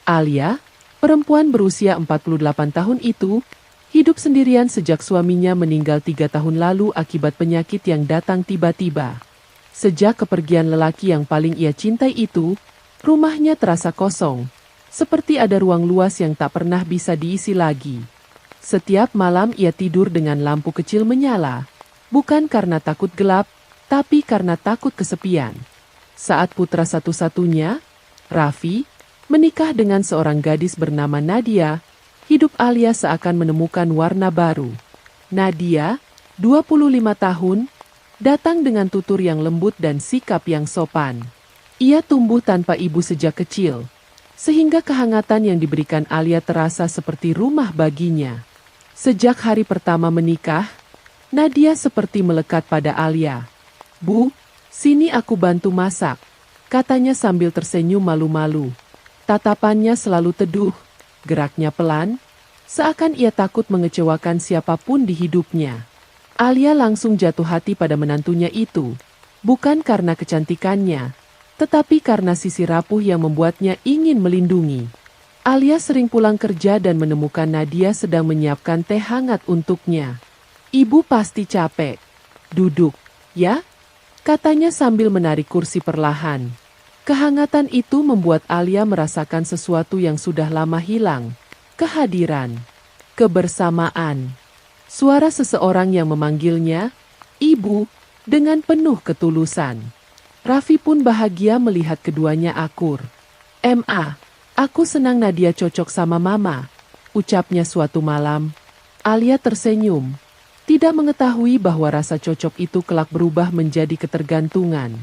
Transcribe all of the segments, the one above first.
Alia, perempuan berusia 48 tahun itu, hidup sendirian sejak suaminya meninggal 3 tahun lalu akibat penyakit yang datang tiba-tiba. Sejak kepergian lelaki yang paling ia cintai itu, rumahnya terasa kosong, seperti ada ruang luas yang tak pernah bisa diisi lagi. Setiap malam ia tidur dengan lampu kecil menyala, bukan karena takut gelap, tapi karena takut kesepian. Saat putra satu-satunya, Raffi, menikah dengan seorang gadis bernama Nadia, hidup Alia seakan menemukan warna baru. Nadia, 25 tahun, datang dengan tutur yang lembut dan sikap yang sopan. Ia tumbuh tanpa ibu sejak kecil, sehingga kehangatan yang diberikan Alia terasa seperti rumah baginya. Sejak hari pertama menikah, Nadia seperti melekat pada Alia. "Bu, sini aku bantu masak," katanya sambil tersenyum malu-malu. Tatapannya selalu teduh, geraknya pelan, seakan ia takut mengecewakan siapapun di hidupnya. Alia langsung jatuh hati pada menantunya itu, bukan karena kecantikannya, tetapi karena sisi rapuh yang membuatnya ingin melindungi. Alia sering pulang kerja dan menemukan Nadia sedang menyiapkan teh hangat untuknya. "Ibu pasti capek. Duduk, ya?" katanya sambil menarik kursi perlahan. Kehangatan itu membuat Alia merasakan sesuatu yang sudah lama hilang. Kehadiran, kebersamaan. Suara seseorang yang memanggilnya, "Ibu," dengan penuh ketulusan. Raffi pun bahagia melihat keduanya akur. Aku senang Nadia cocok sama Mama," ucapnya suatu malam. Alia tersenyum, tidak mengetahui bahwa rasa cocok itu kelak berubah menjadi ketergantungan.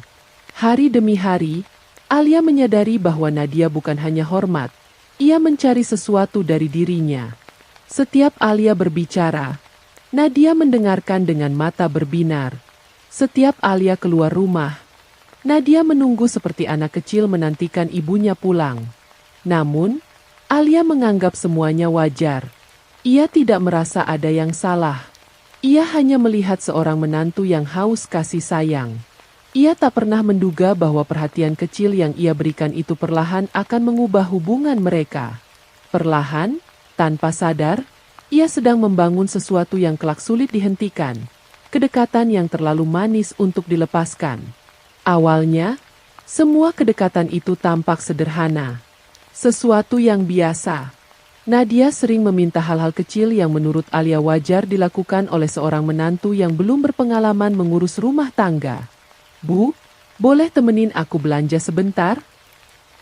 Hari demi hari, Alia menyadari bahwa Nadia bukan hanya hormat, ia mencari sesuatu dari dirinya. Setiap Alia berbicara, Nadia mendengarkan dengan mata berbinar. Setiap Alia keluar rumah, Nadia menunggu seperti anak kecil menantikan ibunya pulang. Namun, Alia menganggap semuanya wajar. Ia tidak merasa ada yang salah. Ia hanya melihat seorang menantu yang haus kasih sayang. Ia tak pernah menduga bahwa perhatian kecil yang ia berikan itu perlahan akan mengubah hubungan mereka. Perlahan, tanpa sadar, ia sedang membangun sesuatu yang kelak sulit dihentikan. Kedekatan yang terlalu manis untuk dilepaskan. Awalnya, semua kedekatan itu tampak sederhana. Sesuatu yang biasa. Nadia sering meminta hal-hal kecil yang menurut Alia wajar dilakukan oleh seorang menantu yang belum berpengalaman mengurus rumah tangga. "Bu, boleh temenin aku belanja sebentar?"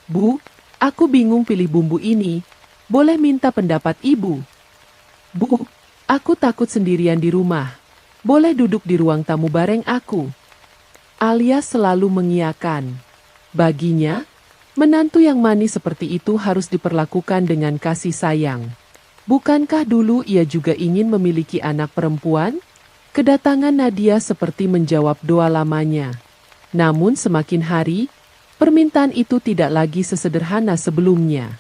"Bu, aku bingung pilih bumbu ini. Boleh minta pendapat Ibu?" "Bu, aku takut sendirian di rumah. Boleh duduk di ruang tamu bareng aku?" Alia selalu mengiyakan. Baginya, menantu yang manis seperti itu harus diperlakukan dengan kasih sayang. Bukankah dulu ia juga ingin memiliki anak perempuan? Kedatangan Nadia seperti menjawab doa lamanya. Namun semakin hari, permintaan itu tidak lagi sesederhana sebelumnya.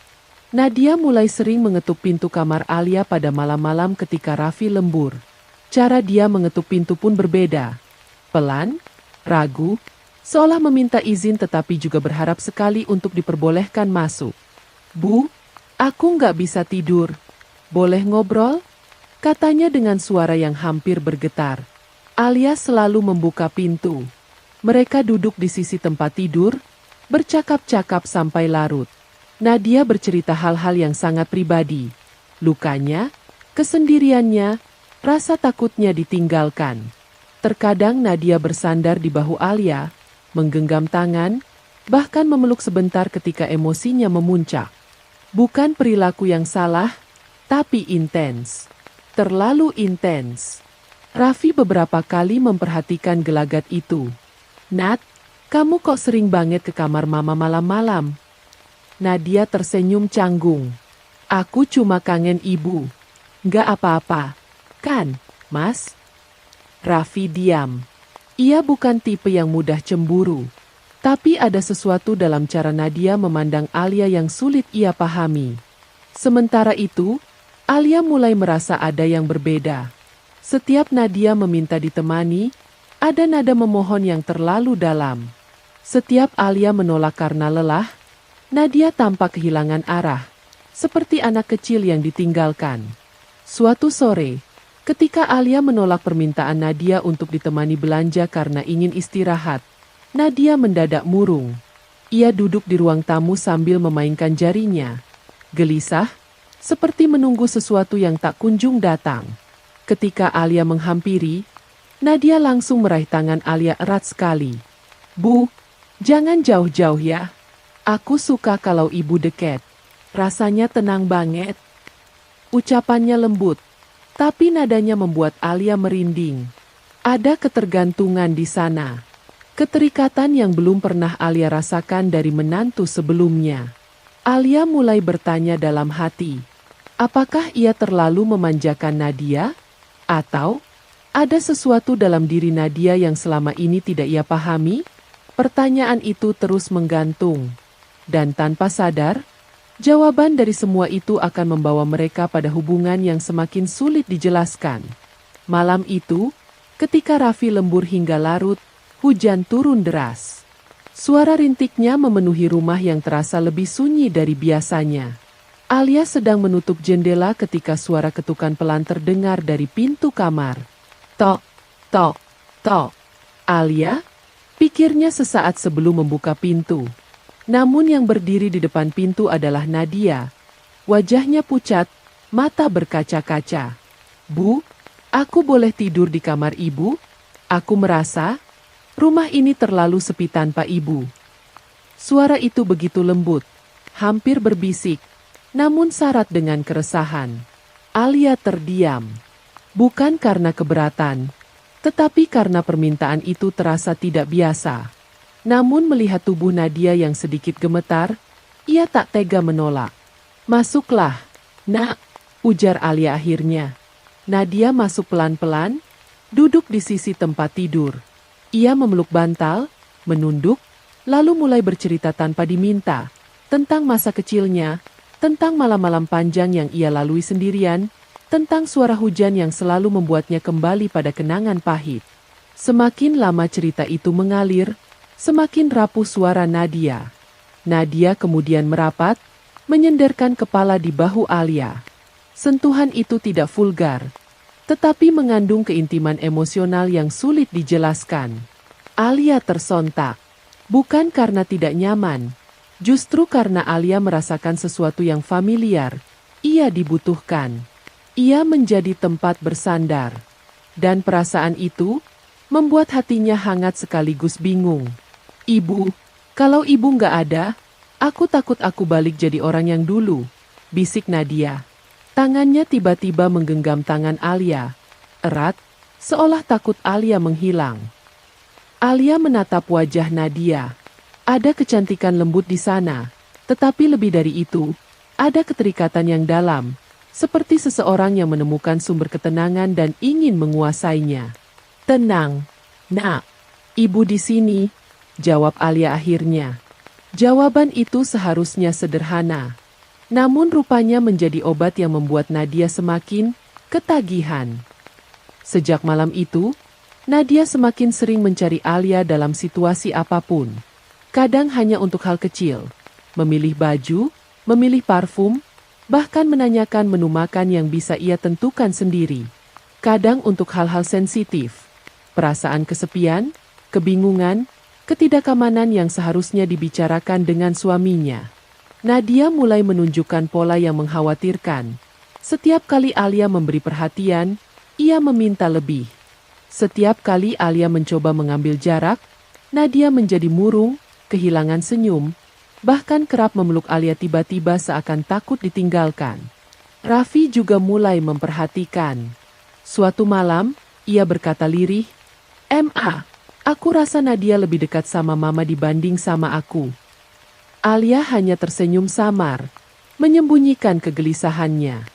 Nadia mulai sering mengetuk pintu kamar Alia pada malam-malam ketika Raffi lembur. Cara dia mengetuk pintu pun berbeda. Pelan, ragu, seolah meminta izin tetapi juga berharap sekali untuk diperbolehkan masuk. "Bu, aku nggak bisa tidur. Boleh ngobrol?" katanya dengan suara yang hampir bergetar. Alia selalu membuka pintu. Mereka duduk di sisi tempat tidur, bercakap-cakap sampai larut. Nadia bercerita hal-hal yang sangat pribadi. Lukanya, kesendiriannya, rasa takutnya ditinggalkan. Terkadang Nadia bersandar di bahu Alia, menggenggam tangan, bahkan memeluk sebentar ketika emosinya memuncak. Bukan perilaku yang salah, tapi intens. Terlalu intens. Raffi beberapa kali memperhatikan gelagat itu. "Nat, kamu kok sering banget ke kamar Mama malam-malam?" Nadia tersenyum canggung. "Aku cuma kangen Ibu." "Nggak apa-apa, kan, Mas?" Raffi diam. Ia bukan tipe yang mudah cemburu. Tapi ada sesuatu dalam cara Nadia memandang Alia yang sulit ia pahami. Sementara itu, Alia mulai merasa ada yang berbeda. Setiap Nadia meminta ditemani, ada nada memohon yang terlalu dalam. Setiap Alia menolak karena lelah, Nadia tampak kehilangan arah. seperti anak kecil yang ditinggalkan. Suatu sore, ketika Alia menolak permintaan Nadia untuk ditemani belanja karena ingin istirahat, Nadia mendadak murung. Ia duduk di ruang tamu sambil memainkan jarinya. Gelisah, seperti menunggu sesuatu yang tak kunjung datang. Ketika Alia menghampiri, Nadia langsung meraih tangan Alia erat sekali. "Bu, jangan jauh-jauh ya. Aku suka kalau ibu dekat. Rasanya tenang banget." Ucapannya lembut, tapi nadanya membuat Alia merinding. Ada ketergantungan di sana. Keterikatan yang belum pernah Alia rasakan dari menantu sebelumnya. Alia mulai bertanya dalam hati, apakah ia terlalu memanjakan Nadia? Atau ada sesuatu dalam diri Nadia yang selama ini tidak ia pahami? Pertanyaan itu terus menggantung. Dan tanpa sadar, jawaban dari semua itu akan membawa mereka pada hubungan yang semakin sulit dijelaskan. Malam itu, ketika Raffi lembur hingga larut, hujan turun deras. Suara rintiknya memenuhi rumah yang terasa lebih sunyi dari biasanya. Alia sedang menutup jendela ketika suara ketukan pelan terdengar dari pintu kamar. Tok, tok, tok. Alia, pikirnya sesaat sebelum membuka pintu. Namun yang berdiri di depan pintu adalah Nadia. Wajahnya pucat, mata berkaca-kaca. "Bu, aku boleh tidur di kamar ibu? Aku merasa rumah ini terlalu sepi tanpa ibu." Suara itu begitu lembut, hampir berbisik, namun syarat dengan keresahan. Alia terdiam. Bukan karena keberatan, tetapi karena permintaan itu terasa tidak biasa. Namun melihat tubuh Nadia yang sedikit gemetar, ia tak tega menolak. "Masuklah, Nak," ujar Alia akhirnya. Nadia masuk pelan-pelan, duduk di sisi tempat tidur. Ia memeluk bantal, menunduk, lalu mulai bercerita tanpa diminta, tentang masa kecilnya, tentang malam-malam panjang yang ia lalui sendirian, tentang suara hujan yang selalu membuatnya kembali pada kenangan pahit. Semakin lama cerita itu mengalir, semakin rapuh suara Nadia. Nadia kemudian merapat, menyenderkan kepala di bahu Alia. Sentuhan itu tidak vulgar, tetapi mengandung keintiman emosional yang sulit dijelaskan. Alia tersontak, bukan karena tidak nyaman, justru karena Alia merasakan sesuatu yang familiar. Ia dibutuhkan. Ia menjadi tempat bersandar. Dan perasaan itu membuat hatinya hangat sekaligus bingung. "Ibu, kalau ibu nggak ada, aku takut aku balik jadi orang yang dulu," bisik Nadia. Tangannya tiba-tiba menggenggam tangan Alia, erat, seolah takut Alia menghilang. Alia menatap wajah Nadia. Ada kecantikan lembut di sana, tetapi lebih dari itu, ada keterikatan yang dalam, seperti seseorang yang menemukan sumber ketenangan dan ingin menguasainya. "Tenang, Nak, ibu di sini," jawab Alia akhirnya. Jawaban itu seharusnya sederhana, namun rupanya menjadi obat yang membuat Nadia semakin ketagihan. Sejak malam itu, Nadia semakin sering mencari Alia dalam situasi apapun. Kadang hanya untuk hal kecil, memilih baju, memilih parfum, bahkan menanyakan menu makan yang bisa ia tentukan sendiri. Kadang untuk hal-hal sensitif, perasaan kesepian, kebingungan, ketidakamanan yang seharusnya dibicarakan dengan suaminya. Nadia mulai menunjukkan pola yang mengkhawatirkan. Setiap kali Alia memberi perhatian, ia meminta lebih. Setiap kali Alia mencoba mengambil jarak, Nadia menjadi murung, kehilangan senyum, bahkan kerap memeluk Alia tiba-tiba seakan takut ditinggalkan. Raffi juga mulai memperhatikan. Suatu malam, ia berkata lirih, "Ma, aku rasa Nadia lebih dekat sama Mama dibanding sama aku." Alia hanya tersenyum samar, menyembunyikan kegelisahannya.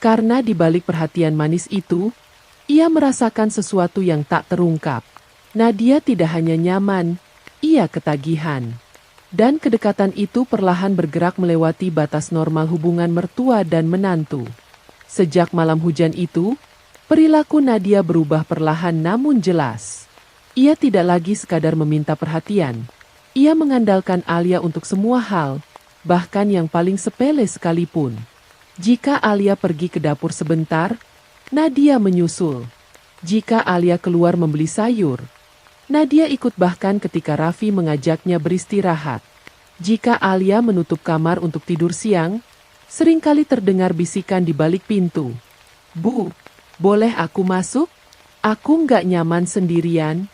Karena di balik perhatian manis itu, ia merasakan sesuatu yang tak terungkap. Nadia tidak hanya nyaman, ia ketagihan. Dan kedekatan itu perlahan bergerak melewati batas normal hubungan mertua dan menantu. Sejak malam hujan itu, perilaku Nadia berubah perlahan namun jelas. Ia tidak lagi sekadar meminta perhatian. Ia mengandalkan Alia untuk semua hal, bahkan yang paling sepele sekalipun. Jika Alia pergi ke dapur sebentar, Nadia menyusul. Jika Alia keluar membeli sayur, Nadia ikut bahkan ketika Raffi mengajaknya beristirahat. Jika Alia menutup kamar untuk tidur siang, seringkali terdengar bisikan di balik pintu. "Bu, boleh aku masuk? Aku nggak nyaman sendirian."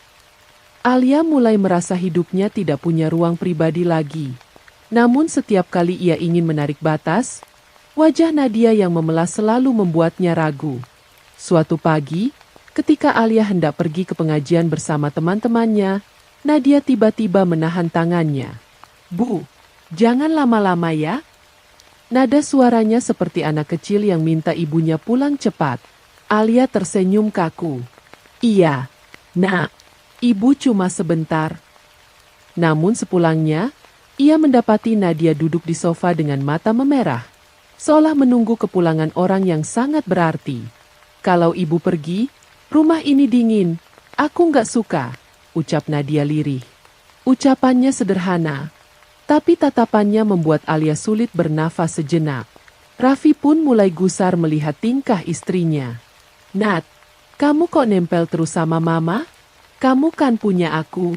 Alia mulai merasa hidupnya tidak punya ruang pribadi lagi. Namun setiap kali ia ingin menarik batas, wajah Nadia yang memelas selalu membuatnya ragu. Suatu pagi, ketika Alia hendak pergi ke pengajian bersama teman-temannya, Nadia tiba-tiba menahan tangannya. "Bu, jangan lama-lama ya." Nada suaranya seperti anak kecil yang minta ibunya pulang cepat. Alia tersenyum kaku. "Iya, Nak. Ibu cuma sebentar." Namun sepulangnya, ia mendapati Nadia duduk di sofa dengan mata memerah, seolah menunggu kepulangan orang yang sangat berarti. "Kalau ibu pergi, rumah ini dingin. Aku nggak suka," ucap Nadia lirih. Ucapannya sederhana, tapi tatapannya membuat Alia sulit bernafas sejenak. Raffi pun mulai gusar melihat tingkah istrinya. "Nat, kamu kok nempel terus sama mama? Kamu kan punya aku."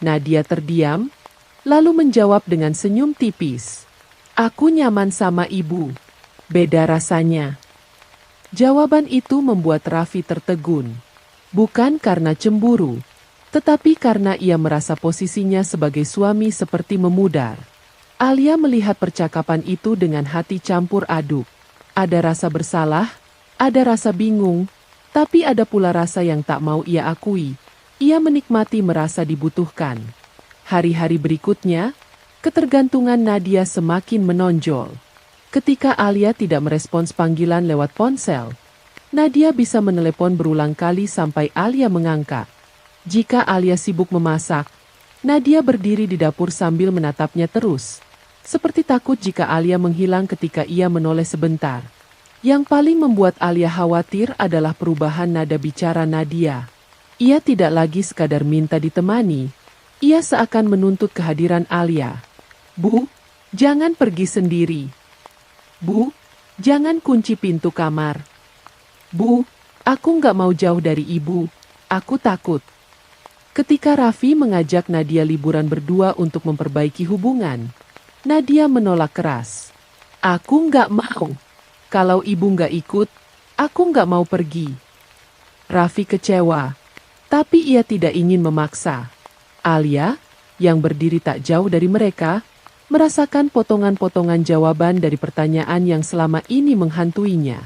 Nadia terdiam, lalu menjawab dengan senyum tipis. "Aku nyaman sama ibu. Beda rasanya." Jawaban itu membuat Raffi tertegun. Bukan karena cemburu, tetapi karena ia merasa posisinya sebagai suami seperti memudar. Alia melihat percakapan itu dengan hati campur aduk. Ada rasa bersalah, ada rasa bingung, tapi ada pula rasa yang tak mau ia akui. Ia menikmati merasa dibutuhkan. Hari-hari berikutnya, ketergantungan Nadia semakin menonjol. Ketika Alia tidak merespons panggilan lewat ponsel, Nadia bisa menelepon berulang kali sampai Alia mengangkat. Jika Alia sibuk memasak, Nadia berdiri di dapur sambil menatapnya terus, seperti takut jika Alia menghilang ketika ia menoleh sebentar. Yang paling membuat Alia khawatir adalah perubahan nada bicara Nadia. Ia tidak lagi sekadar minta ditemani, ia seakan menuntut kehadiran Alia. "Bu, jangan pergi sendiri. Bu, jangan kunci pintu kamar. Bu, aku nggak mau jauh dari ibu, aku takut." Ketika Raffi mengajak Nadia liburan berdua untuk memperbaiki hubungan, Nadia menolak keras. "Aku nggak mau. Kalau ibu nggak ikut, aku nggak mau pergi." Raffi kecewa, tapi ia tidak ingin memaksa. Alia, yang berdiri tak jauh dari mereka, merasakan potongan-potongan jawaban dari pertanyaan yang selama ini menghantuinya.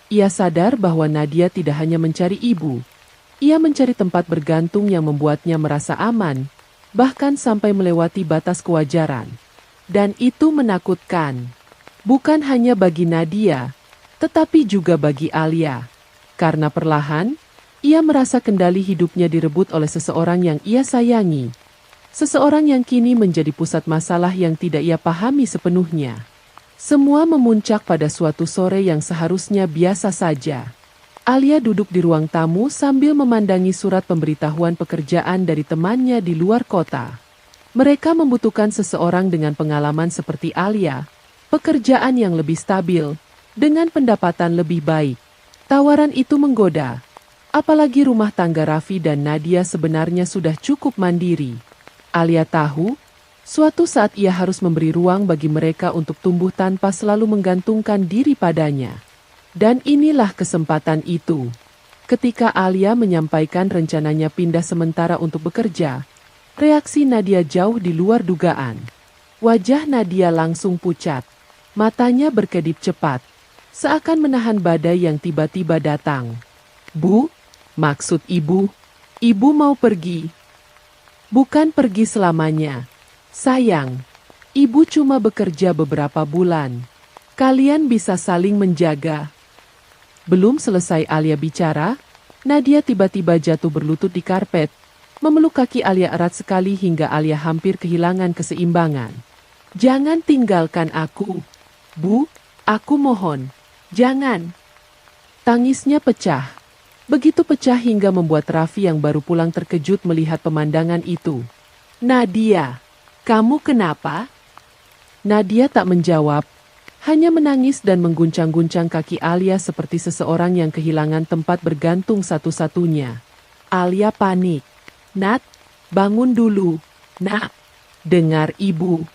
Ia sadar bahwa Nadia tidak hanya mencari ibu, ia mencari tempat bergantung yang membuatnya merasa aman, bahkan sampai melewati batas kewajaran. Dan itu menakutkan. Bukan hanya bagi Nadia, tetapi juga bagi Alia. Karena perlahan, ia merasa kendali hidupnya direbut oleh seseorang yang ia sayangi. Seseorang yang kini menjadi pusat masalah yang tidak ia pahami sepenuhnya. Semua memuncak pada suatu sore yang seharusnya biasa saja. Alia duduk di ruang tamu sambil memandangi surat pemberitahuan pekerjaan dari temannya di luar kota. Mereka membutuhkan seseorang dengan pengalaman seperti Alia, pekerjaan yang lebih stabil, dengan pendapatan lebih baik. Tawaran itu menggoda, apalagi rumah tangga Raffi dan Nadia sebenarnya sudah cukup mandiri. Alia tahu, suatu saat ia harus memberi ruang bagi mereka untuk tumbuh tanpa selalu menggantungkan diri padanya. Dan inilah kesempatan itu. Ketika Alia menyampaikan rencananya pindah sementara untuk bekerja, reaksi Nadia jauh di luar dugaan. Wajah Nadia langsung pucat. Matanya berkedip cepat, seakan menahan badai yang tiba-tiba datang. "Bu, maksud ibu mau pergi?" "Bukan pergi selamanya. Sayang, ibu cuma bekerja beberapa bulan. Kalian bisa saling menjaga." Belum selesai Alia bicara, Nadia tiba-tiba jatuh berlutut di karpet, memeluk kaki Alia erat sekali hingga Alia hampir kehilangan keseimbangan. "Jangan tinggalkan aku. Bu, aku mohon, jangan." Tangisnya pecah. Begitu pecah hingga membuat Raffi yang baru pulang terkejut melihat pemandangan itu. "Nadia, kamu kenapa?" Nadia tak menjawab, hanya menangis dan mengguncang-guncang kaki Alia seperti seseorang yang kehilangan tempat bergantung satu-satunya. Alia panik. "Nat, bangun dulu, Nak. Dengar ibu."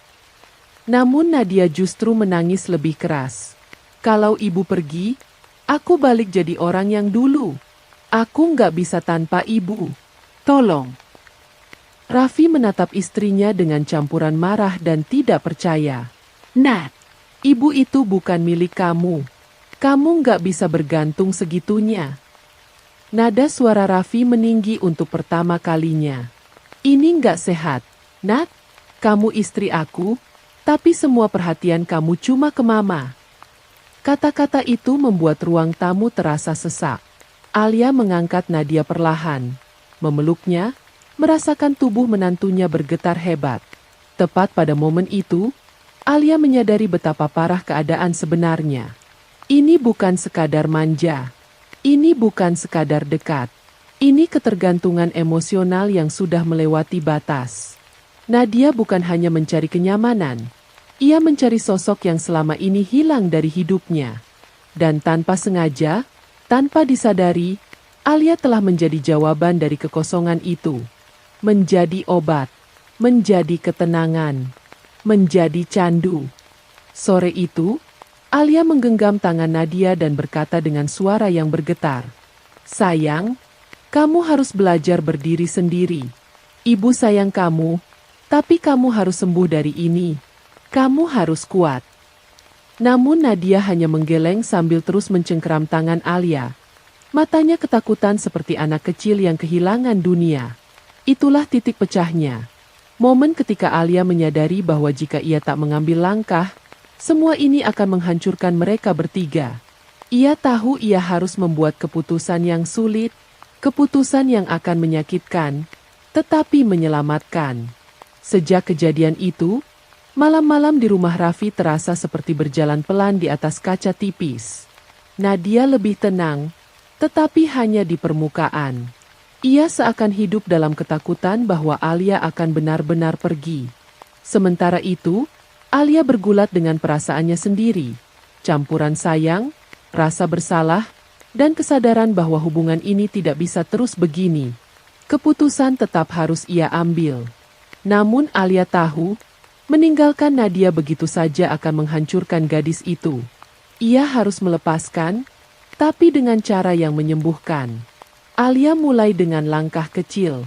Namun Nadia justru menangis lebih keras. "Kalau ibu pergi, aku balik jadi orang yang dulu. Aku nggak bisa tanpa ibu. Tolong." Raffi menatap istrinya dengan campuran marah dan tidak percaya. "Nat, ibu itu bukan milik kamu. Kamu nggak bisa bergantung segitunya." Nada suara Raffi meninggi untuk pertama kalinya. "Ini nggak sehat, Nat. Kamu istri aku, tapi semua perhatian kamu cuma ke Mama." Kata-kata itu membuat ruang tamu terasa sesak. Alia mengangkat Nadia perlahan, memeluknya, merasakan tubuh menantunya bergetar hebat. Tepat pada momen itu, Alia menyadari betapa parah keadaan sebenarnya. Ini bukan sekadar manja. Ini bukan sekadar dekat. Ini ketergantungan emosional yang sudah melewati batas. Nadia bukan hanya mencari kenyamanan. Ia mencari sosok yang selama ini hilang dari hidupnya. Dan tanpa sengaja, tanpa disadari, Alia telah menjadi jawaban dari kekosongan itu. Menjadi obat, menjadi ketenangan, menjadi candu. Sore itu, Alia menggenggam tangan Nadia dan berkata dengan suara yang bergetar, "Sayang, kamu harus belajar berdiri sendiri. Ibu sayang kamu, tapi kamu harus sembuh dari ini. Kamu harus kuat." Namun Nadia hanya menggeleng sambil terus mencengkeram tangan Alia. Matanya ketakutan seperti anak kecil yang kehilangan dunia. Itulah titik pecahnya. Momen ketika Alia menyadari bahwa jika ia tak mengambil langkah, semua ini akan menghancurkan mereka bertiga. Ia tahu ia harus membuat keputusan yang sulit, keputusan yang akan menyakitkan, tetapi menyelamatkan. Sejak kejadian itu, malam-malam di rumah Raffi terasa seperti berjalan pelan di atas kaca tipis. Nadia lebih tenang, tetapi hanya di permukaan. Ia seakan hidup dalam ketakutan bahwa Alia akan benar-benar pergi. Sementara itu, Alia bergulat dengan perasaannya sendiri. Campuran sayang, rasa bersalah, dan kesadaran bahwa hubungan ini tidak bisa terus begini. Keputusan tetap harus ia ambil. Namun Alia tahu, meninggalkan Nadia begitu saja akan menghancurkan gadis itu. Ia harus melepaskan, tapi dengan cara yang menyembuhkan. Alia mulai dengan langkah kecil.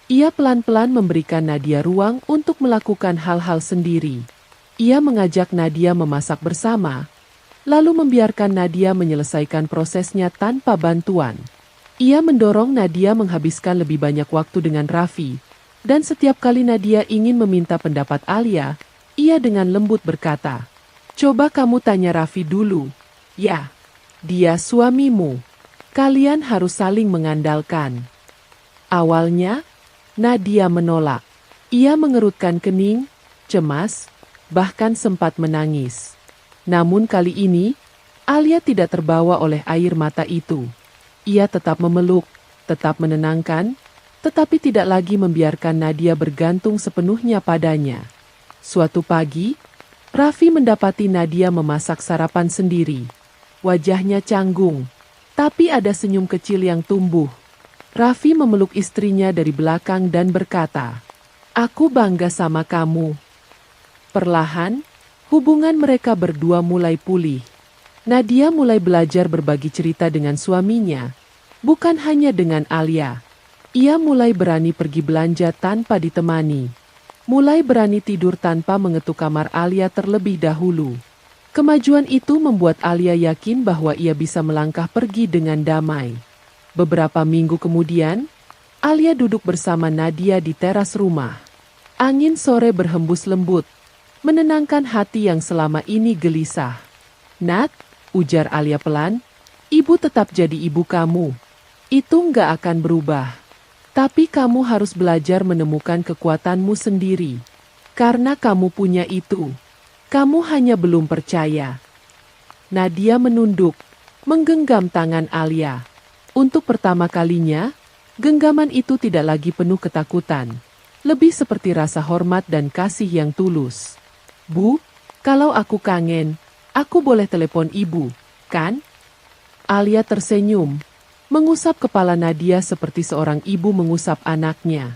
Ia pelan-pelan memberikan Nadia ruang untuk melakukan hal-hal sendiri. Ia mengajak Nadia memasak bersama, lalu membiarkan Nadia menyelesaikan prosesnya tanpa bantuan. Ia mendorong Nadia menghabiskan lebih banyak waktu dengan Raffi, dan setiap kali Nadia ingin meminta pendapat Alia, ia dengan lembut berkata, "Coba kamu tanya Raffi dulu. Ya, dia suamimu. Kalian harus saling mengandalkan." Awalnya, Nadia menolak. Ia mengerutkan kening, cemas, bahkan sempat menangis. Namun kali ini, Alia tidak terbawa oleh air mata itu. Ia tetap memeluk, tetap menenangkan, tetapi tidak lagi membiarkan Nadia bergantung sepenuhnya padanya. Suatu pagi, Raffi mendapati Nadia memasak sarapan sendiri. Wajahnya canggung, tapi ada senyum kecil yang tumbuh. Raffi memeluk istrinya dari belakang dan berkata, "Aku bangga sama kamu." Perlahan, hubungan mereka berdua mulai pulih. Nadia mulai belajar berbagi cerita dengan suaminya, bukan hanya dengan Alia. Ia mulai berani pergi belanja tanpa ditemani. Mulai berani tidur tanpa mengetuk kamar Alia terlebih dahulu. Kemajuan itu membuat Alia yakin bahwa ia bisa melangkah pergi dengan damai. Beberapa minggu kemudian, Alia duduk bersama Nadia di teras rumah. Angin sore berhembus lembut, menenangkan hati yang selama ini gelisah. "Nat," ujar Alia pelan, "ibu tetap jadi ibu kamu. Itu nggak akan berubah. Tapi kamu harus belajar menemukan kekuatanmu sendiri. Karena kamu punya itu. Kamu hanya belum percaya." Nadia menunduk, menggenggam tangan Alia. Untuk pertama kalinya, genggaman itu tidak lagi penuh ketakutan. Lebih seperti rasa hormat dan kasih yang tulus. "Bu, Kalau aku kangen, aku boleh telepon ibu, kan? Alia tersenyum, mengusap kepala Nadia seperti seorang ibu mengusap anaknya.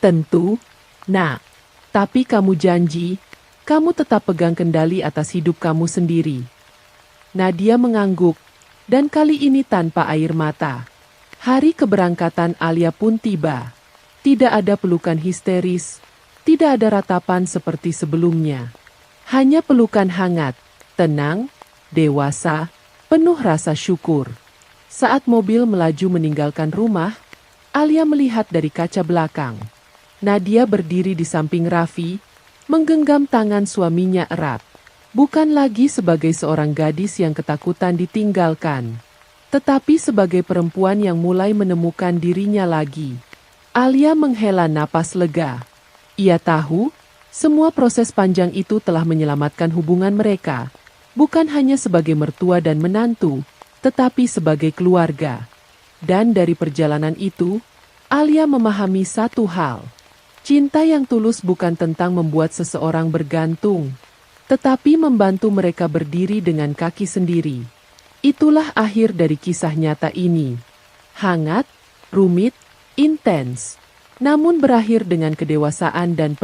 Tentu, nak. Tapi kamu janji, kamu tetap pegang kendali atas hidup kamu sendiri. Nadia mengangguk, dan kali ini tanpa air mata. Hari keberangkatan Alia pun tiba. Tidak ada pelukan histeris, tidak ada ratapan seperti sebelumnya. Hanya pelukan hangat, tenang, dewasa, penuh rasa syukur. Saat mobil melaju meninggalkan rumah, Alia melihat dari kaca belakang. Nadia berdiri di samping Raffi, menggenggam tangan suaminya erat. Bukan lagi sebagai seorang gadis yang ketakutan ditinggalkan, tetapi sebagai perempuan yang mulai menemukan dirinya lagi. Alia menghela napas lega. Ia tahu, semua proses panjang itu telah menyelamatkan hubungan mereka, bukan hanya sebagai mertua dan menantu, tetapi sebagai keluarga. Dan dari perjalanan itu, Alia memahami satu hal. Cinta yang tulus bukan tentang membuat seseorang bergantung, tetapi membantu mereka berdiri dengan kaki sendiri. Itulah akhir dari kisah nyata ini. Hangat, rumit, intens, namun berakhir dengan kedewasaan dan